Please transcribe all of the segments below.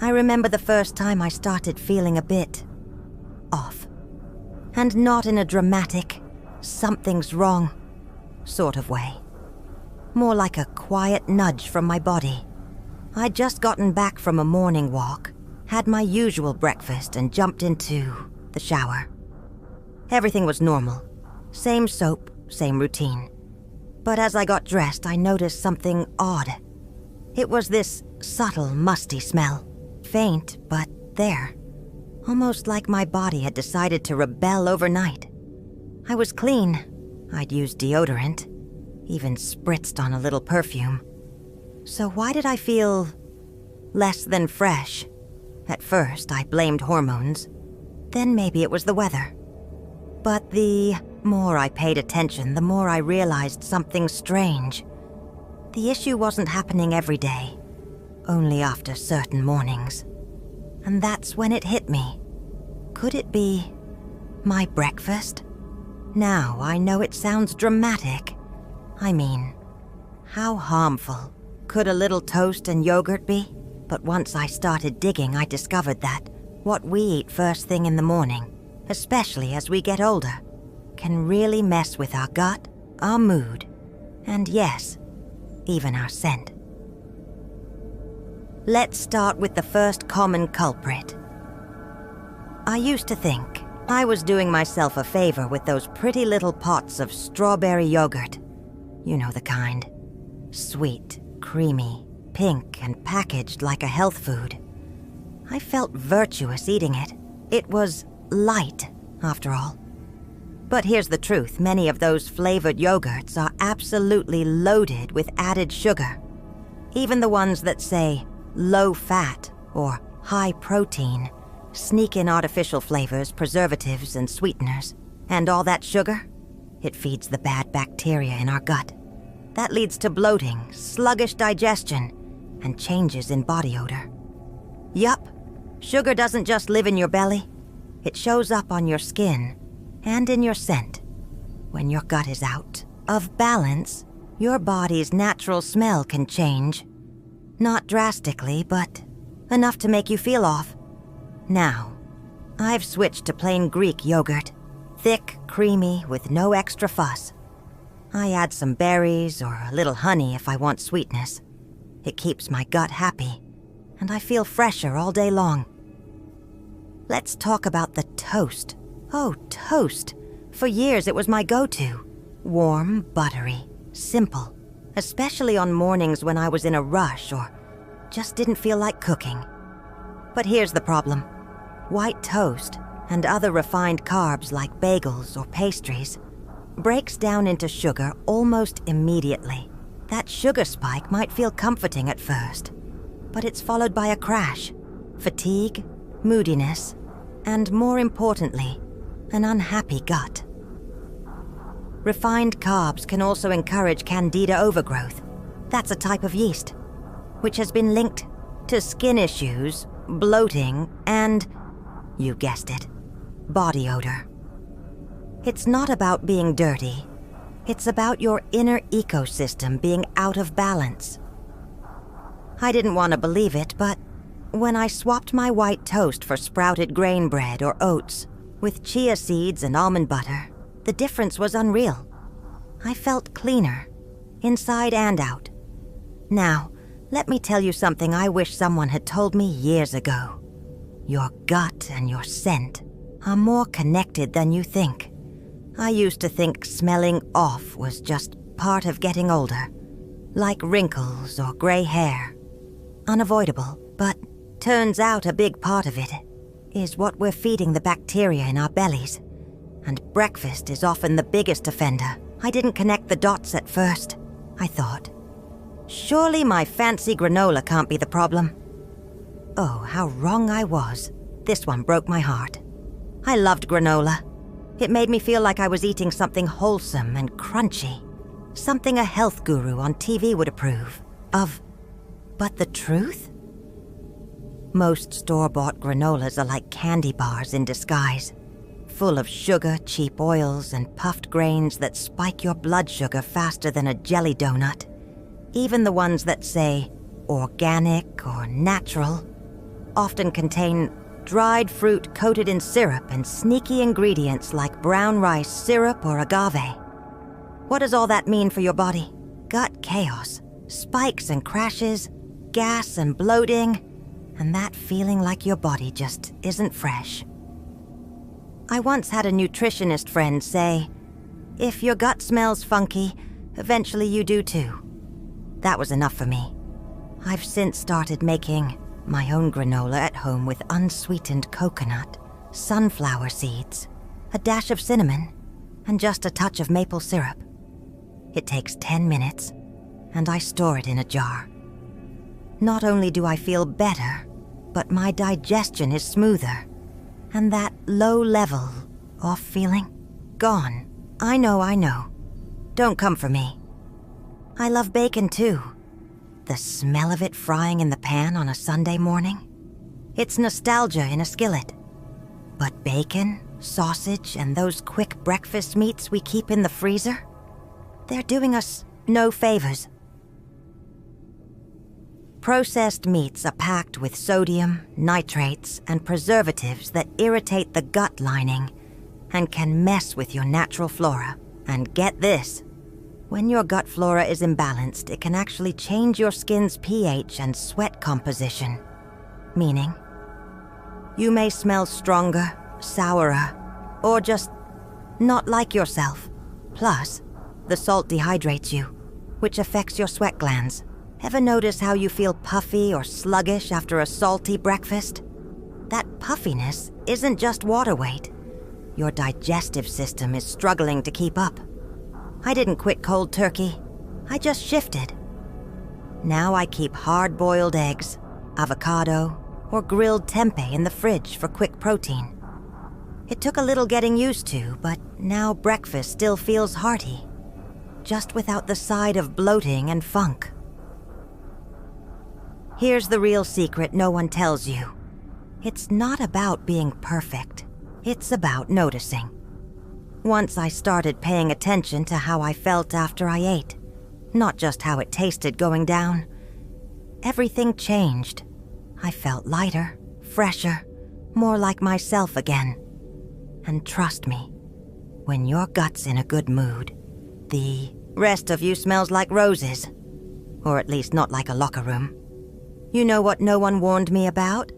I remember the first time I started feeling a bit off. And not in a dramatic, something's wrong sort of way. More like a quiet nudge from my body. I'd just gotten back from a morning walk, had my usual breakfast, and jumped into the shower. Everything was normal. Same soap, same routine. But as I got dressed, I noticed something odd. It was this subtle, musty smell. Faint, but there. Almost like my body had decided to rebel overnight. I was clean. I'd used deodorant, even spritzed on a little perfume. So why did I feel less than fresh? At first, I blamed hormones. Then maybe it was the weather. But the more I paid attention, the more I realized something strange. The issue wasn't happening every day, only after certain mornings. And that's when it hit me. Could it be my breakfast? Now I know it sounds dramatic. I mean, how harmful could a little toast and yogurt be? But once I started digging, I discovered that what we eat first thing in the morning, especially as we get older, can really mess with our gut, our mood, and yes, even our scent. Let's start with the first common culprit. I used to think I was doing myself a favor with those pretty little pots of strawberry yogurt. You know the kind. Sweet, creamy, pink, and packaged like a health food. I felt virtuous eating it. It was light, after all. But here's the truth. Many of those flavored yogurts are absolutely loaded with added sugar. Even the ones that say low fat or high protein sneak in artificial flavors, preservatives, and sweeteners. And all that sugar, it feeds the bad bacteria in our gut. That leads to bloating, sluggish digestion, and changes in body odor. Yup, sugar doesn't just live in your belly. It shows up on your skin and in your scent. When your gut is out of balance, your body's natural smell can change. Not drastically, but enough to make you feel off. Now, I've switched to plain Greek yogurt. Thick, creamy, with no extra fuss. I add some berries or a little honey if I want sweetness. It keeps my gut happy, and I feel fresher all day long. Let's talk about the toast. Oh, toast. For years it was my go-to. Warm, buttery, simple. Especially on mornings when I was in a rush or just didn't feel like cooking. But here's the problem. White toast and other refined carbs like bagels or pastries breaks down into sugar almost immediately. That sugar spike might feel comforting at first, but it's followed by a crash, fatigue, moodiness, and more importantly, an unhappy gut. Refined carbs can also encourage candida overgrowth. That's a type of yeast, which has been linked to skin issues, bloating, and, you guessed it, body odor. It's not about being dirty. It's about your inner ecosystem being out of balance. I didn't want to believe it, but when I swapped my white toast for sprouted grain bread or oats with chia seeds and almond butter, the difference was unreal. I felt cleaner, inside and out. Now, let me tell you something I wish someone had told me years ago. Your gut and your scent are more connected than you think. I used to think smelling off was just part of getting older, like wrinkles or gray hair. Unavoidable, but turns out a big part of it is what we're feeding the bacteria in our bellies. And breakfast is often the biggest offender. I didn't connect the dots at first. I thought, surely my fancy granola can't be the problem. Oh, how wrong I was. This one broke my heart. I loved granola. It made me feel like I was eating something wholesome and crunchy. Something a health guru on TV would approve of. But the truth? Most store-bought granolas are like candy bars in disguise. Full of sugar, cheap oils, and puffed grains that spike your blood sugar faster than a jelly donut. Even the ones that say organic or natural often contain dried fruit coated in syrup and sneaky ingredients like brown rice syrup or agave. What does all that mean for your body? Gut chaos, spikes and crashes, gas and bloating, and that feeling like your body just isn't fresh. I once had a nutritionist friend say, if your gut smells funky, eventually you do too. That was enough for me. I've since started making my own granola at home with unsweetened coconut, sunflower seeds, a dash of cinnamon, and just a touch of maple syrup. It takes 10 minutes, and I store it in a jar. Not only do I feel better, but my digestion is smoother, and that low-level off feeling, gone. I know. Don't come for me. I love bacon too. The smell of it frying in the pan on a Sunday morning. It's nostalgia in a skillet. But bacon, sausage, and those quick breakfast meats we keep in the freezer, they're doing us no favors. Processed meats are packed with sodium, nitrates, and preservatives that irritate the gut lining and can mess with your natural flora. And get this, when your gut flora is imbalanced, it can actually change your skin's pH and sweat composition. Meaning, you may smell stronger, sourer, or just not like yourself. Plus, the salt dehydrates you, which affects your sweat glands. Ever notice how you feel puffy or sluggish after a salty breakfast? That puffiness isn't just water weight. Your digestive system is struggling to keep up. I didn't quit cold turkey. I just shifted. Now I keep hard-boiled eggs, avocado, or grilled tempeh in the fridge for quick protein. It took a little getting used to, but now breakfast still feels hearty, just without the side of bloating and funk. Here's the real secret no one tells you. It's not about being perfect. It's about noticing. Once I started paying attention to how I felt after I ate, not just how it tasted going down, everything changed. I felt lighter, fresher, more like myself again. And trust me, when your gut's in a good mood, the rest of you smells like roses. Or at least not like a locker room. You know what no one warned me about?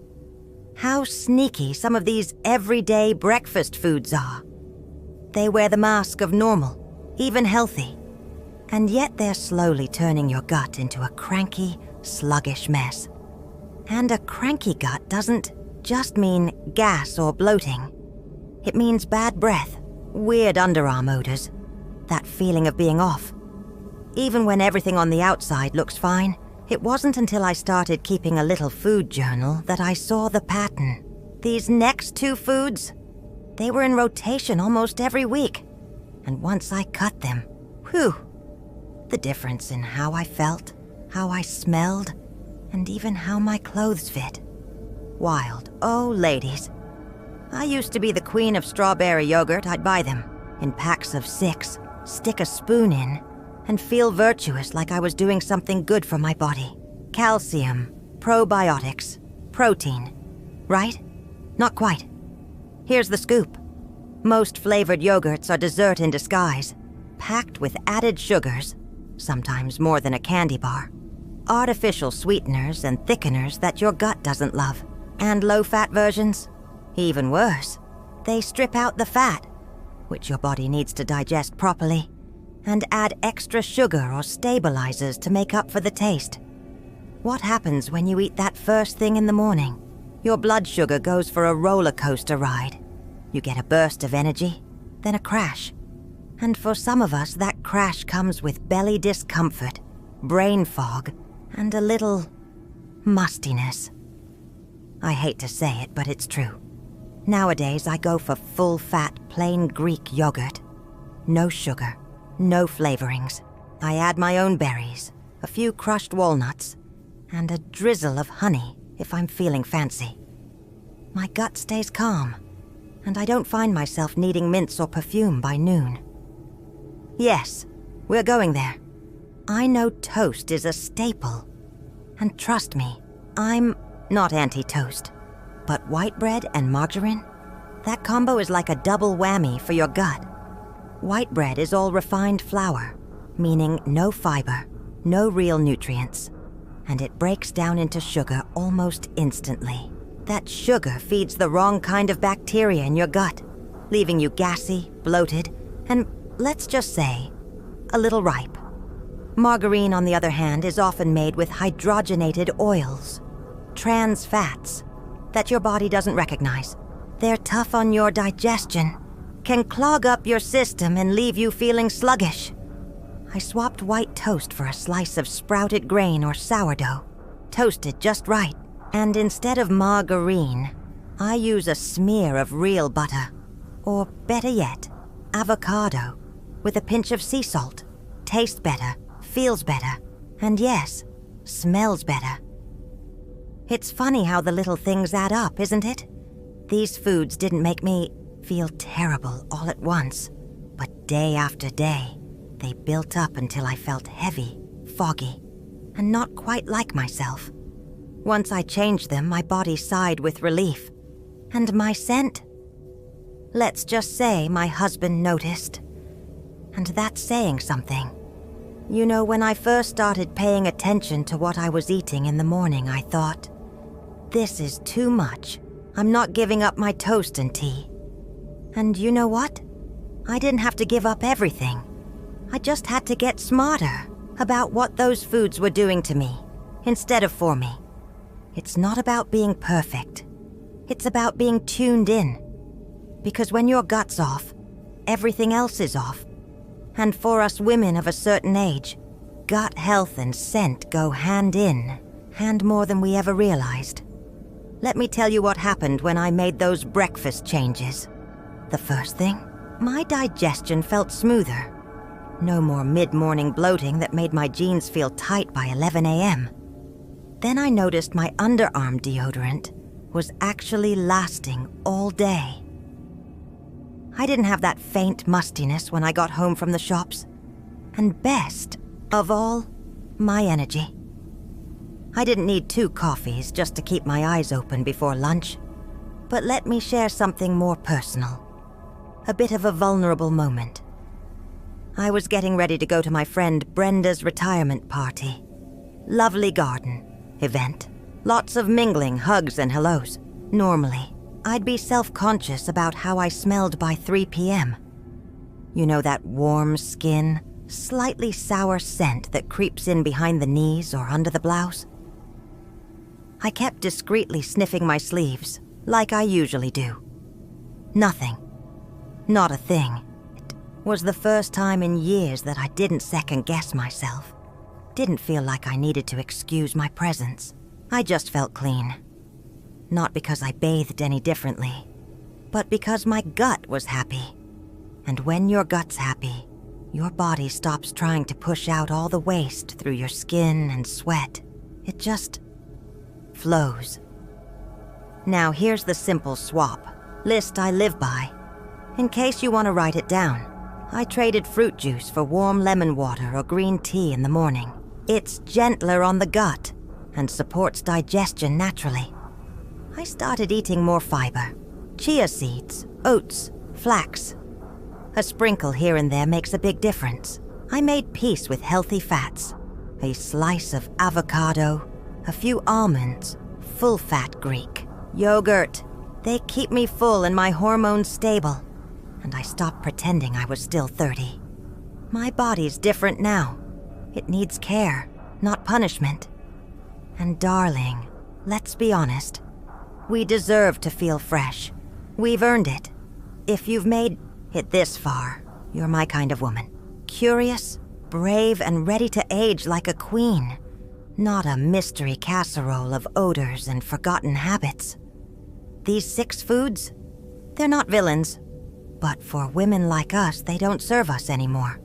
How sneaky some of these everyday breakfast foods are. They wear the mask of normal, even healthy, and yet they're slowly turning your gut into a cranky, sluggish mess. And a cranky gut doesn't just mean gas or bloating. It means bad breath, weird underarm odors, that feeling of being off. Even when everything on the outside looks fine, it wasn't until I started keeping a little food journal that I saw the pattern. These next two foods, they were in rotation almost every week. And once I cut them, whew, the difference in how I felt, how I smelled, and even how my clothes fit. Wild. Oh, ladies. I used to be the queen of strawberry yogurt. I'd buy them in packs of 6, stick a spoon in, and feel virtuous like I was doing something good for my body. Calcium, probiotics, protein. Right? Not quite. Here's the scoop. Most flavored yogurts are dessert in disguise, packed with added sugars, sometimes more than a candy bar, artificial sweeteners and thickeners that your gut doesn't love, and low-fat versions. Even worse, they strip out the fat, which your body needs to digest properly, and add extra sugar or stabilizers to make up for the taste. What happens when you eat that first thing in the morning? Your blood sugar goes for a roller coaster ride. You get a burst of energy, then a crash. And for some of us, that crash comes with belly discomfort, brain fog, and a little mustiness. I hate to say it, but it's true. Nowadays, I go for full-fat, plain Greek yogurt. No sugar, no flavorings. I add my own berries, a few crushed walnuts, and a drizzle of honey if I'm feeling fancy. My gut stays calm, and I don't find myself needing mints or perfume by noon. Yes, we're going there. I know toast is a staple. And trust me, I'm not anti-toast. But white bread and margarine? That combo is like a double whammy for your gut. White bread is all refined flour, meaning no fiber, no real nutrients. And it breaks down into sugar almost instantly. That sugar feeds the wrong kind of bacteria in your gut, leaving you gassy, bloated, and let's just say, a little ripe. Margarine, on the other hand, is often made with hydrogenated oils, trans fats, that your body doesn't recognize. They're tough on your digestion, can clog up your system and leave you feeling sluggish. I swapped white toast for a slice of sprouted grain or sourdough, toasted just right. And instead of margarine, I use a smear of real butter, or better yet, avocado, with a pinch of sea salt. Tastes better, feels better, and yes, smells better. It's funny how the little things add up, isn't it? These foods didn't make me feel terrible all at once, but day after day, they built up until I felt heavy, foggy, and not quite like myself. Once I changed them, my body sighed with relief. And my scent? Let's just say my husband noticed. And that's saying something. You know, when I first started paying attention to what I was eating in the morning, I thought, this is too much. I'm not giving up my toast and tea. And you know what? I didn't have to give up everything. I just had to get smarter about what those foods were doing to me, instead of for me. It's not about being perfect. It's about being tuned in. Because when your gut's off, everything else is off. And for us women of a certain age, gut health and scent go hand in hand more than we ever realized. Let me tell you what happened when I made those breakfast changes. The first thing, my digestion felt smoother. No more mid-morning bloating that made my jeans feel tight by 11 a.m. Then I noticed my underarm deodorant was actually lasting all day. I didn't have that faint mustiness when I got home from the shops. And best of all, my energy. I didn't need 2 coffees just to keep my eyes open before lunch. But let me share something more personal. A bit of a vulnerable moment. I was getting ready to go to my friend Brenda's retirement party. Lovely garden. Event. Lots of mingling, hugs, and hellos. Normally, I'd be self-conscious about how I smelled by 3 p.m. You know that warm skin, slightly sour scent that creeps in behind the knees or under the blouse? I kept discreetly sniffing my sleeves, like I usually do. Nothing. Not a thing. It was the first time in years that I didn't second-guess myself. Didn't feel like I needed to excuse my presence. I just felt clean. Not because I bathed any differently, but because my gut was happy. And when your gut's happy, your body stops trying to push out all the waste through your skin and sweat. It just flows. Now here's the simple swap list I live by. In case you want to write it down, I traded fruit juice for warm lemon water or green tea in the morning. It's gentler on the gut and supports digestion naturally. I started eating more fiber, chia seeds, oats, flax. A sprinkle here and there makes a big difference. I made peace with healthy fats, a slice of avocado, a few almonds, full-fat Greek, yogurt. They keep me full and my hormones stable, and I stopped pretending I was still 30. My body's different now. It needs care, not punishment. And darling, let's be honest. We deserve to feel fresh. We've earned it. If you've made it this far, you're my kind of woman. Curious, brave, and ready to age like a queen. Not a mystery casserole of odors and forgotten habits. These 6 foods, they're not villains. But for women like us, they don't serve us anymore.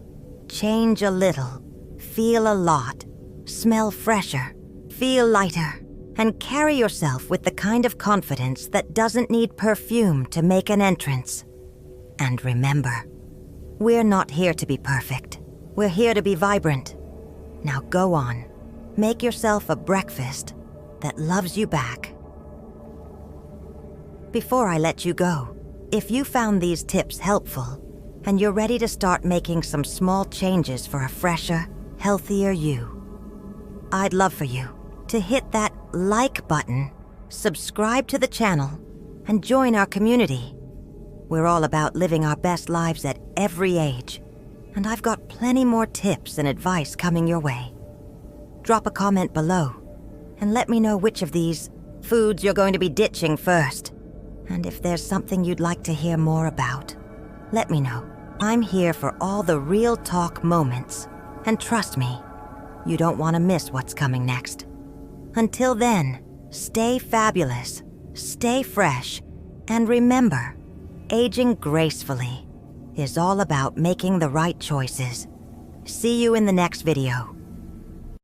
Change a little, feel a lot, smell fresher, feel lighter, and carry yourself with the kind of confidence that doesn't need perfume to make an entrance. And remember, we're not here to be perfect. We're here to be vibrant. Now go on, make yourself a breakfast that loves you back. before I let you go, if you found these tips helpful and you're ready to start making some small changes for a fresher, healthier you, I'd love for you to hit that like button, subscribe to the channel, and join our community. We're all about living our best lives at every age, and I've got plenty more tips and advice coming your way. Drop a comment below and let me know which of these foods you're going to be ditching first. And if there's something you'd like to hear more about, let me know. I'm here for all the real talk moments, and trust me, you don't want to miss what's coming next. Until then, stay fabulous, stay fresh, and remember, aging gracefully is all about making the right choices. See you in the next video.